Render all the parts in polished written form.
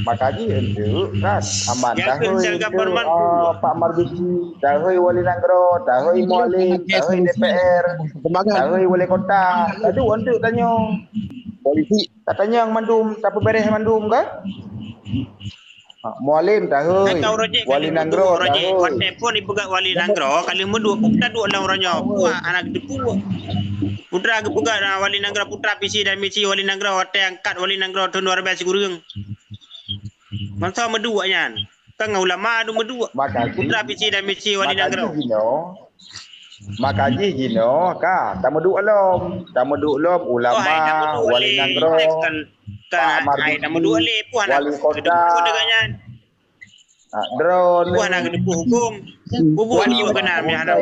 Makaji itu kan amat Yang dahoi sel itu government Pak Marzuki, dahoi wali negara, dahoi mualim, dahoi DPR, dahoi wali kota. Tadi untuk tanya polisi katanya yang mandum, siapa beres mandum kan? Mualim dahoi, kau rojek wali kali negara mudu rojek dahoi. telefon ibugat wali nanggro kali mudu putra dua orang orangnya puah anak depu putra gebugat wali nanggro putra PC dan misi wali nanggro hotel angkat wali nanggro tahun 2012 kurang masa medu nyan kan ulama adu medu putra PC dan misi wali nanggro Makaji gino ka tamu duk ulama wali nanggro kan ai tamu dua le puah anak wali kota dengannya drone puah anak depu hukum bubu ni kena mi anak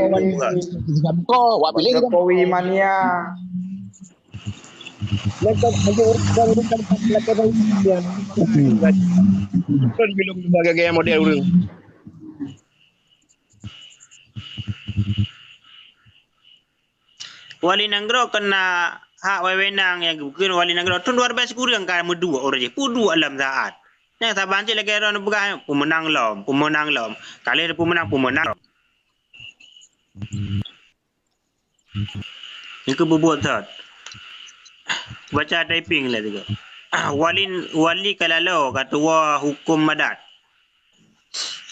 ko wa pilih kan Jokowi mania lekat kan lekat kan belum gaya model urang wali nanggro kena hak wewenang yang bukan wali nanggro tahun 2012 kurang kan medu orang je pudu alam saat yang tak banci lagi orang bukan pemenang lom kali ada pemenang itu bubuat tak baca typing lah juga wali kalalo katua hukum adat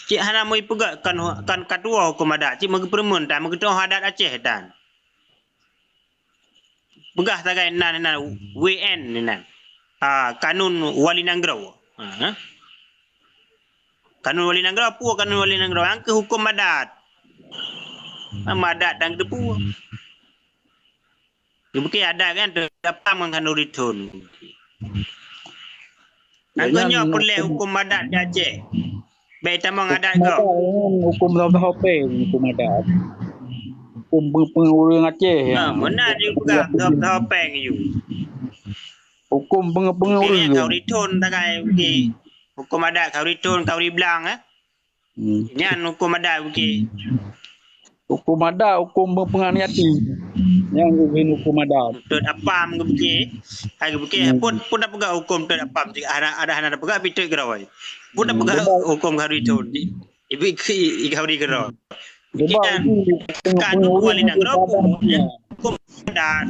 cik hana moi pegak kan katua hukum adat cik magi permun tak magi toh adat Aceh dan pegah tagai nan WN nan kanun wali nanggro kanun wali nanggro apa kanun wali nanggro angke hukum adat adat dan depu bukan ada kan dapat mengandung return angkanya boleh hukum adat di Aceh baik tamang adat kau hukum hukum adat hukum pengurang Aceh mana juga topeng you hukum pengurang kau return takai okey hukum adat kau return kau dibelang nyan hukum adat okey hukum adat hukum penganiayaan yang hukum adat tut apam ke okey hai okey pun dah pegang hukum tut apam ada pegang pituk gerawai pun dah pegang hukum kau return ibu kau di gerau kita kanun wali nanggro hukum adat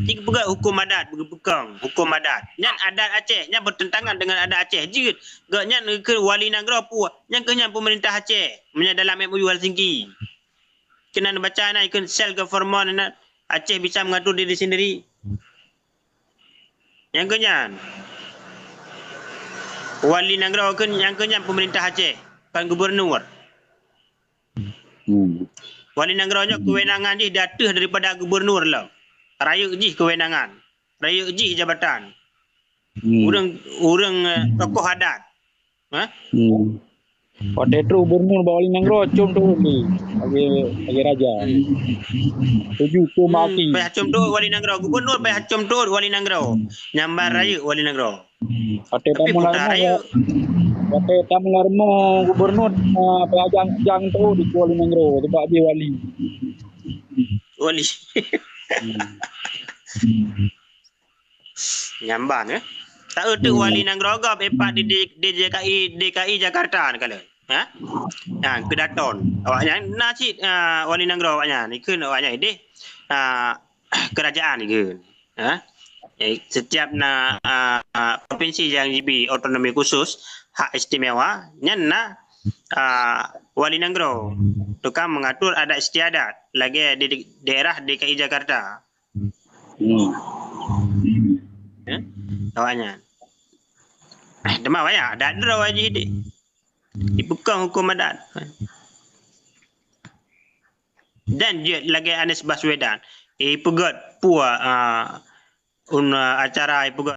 jika pegang hukum adat berpegang hukum adat nyan adat Aceh nyan bertentangan dengan adat Aceh jid gak nyan ke wali nanggro pu nyan ke nyan pemerintah Aceh menya dalam MOU Helsinki kena baca nak ikut self government nak Aceh bisa mengatur diri sendiri yang ke nyan wali nanggro ke yang ke nyan pemerintah Aceh kan gubernur wali nanggro nya kewenangan je datah daripada gubernur lah raya je kewenangan raya je jabatan orang tokoh adat pada itu gubernur wali nanggro cum tu bagi raja tujuh tu mati bayar cum tu wali nanggro gubernur bayar cum tu wali nanggro nyambar raya wali nanggro pada tamu larma gubernur jang tu di wali nanggro sebab dia wali nyamban tak ada wali nanggro gap epak di DKI Jakarta ni kala kedaton awaknya nasi wali nanggro awaknya ni ke awaknya deh kerajaan ni ke setiap provinsi yang diberi otonomi khusus hak istimewa nyan wali nanggro tukang mengatur adat istiadat lagi di daerah DKI Jakarta awaknya demam banyak adat draw aja dipegang hukum adat dan dia lagi Anies Baswedan pegat puah acara pegat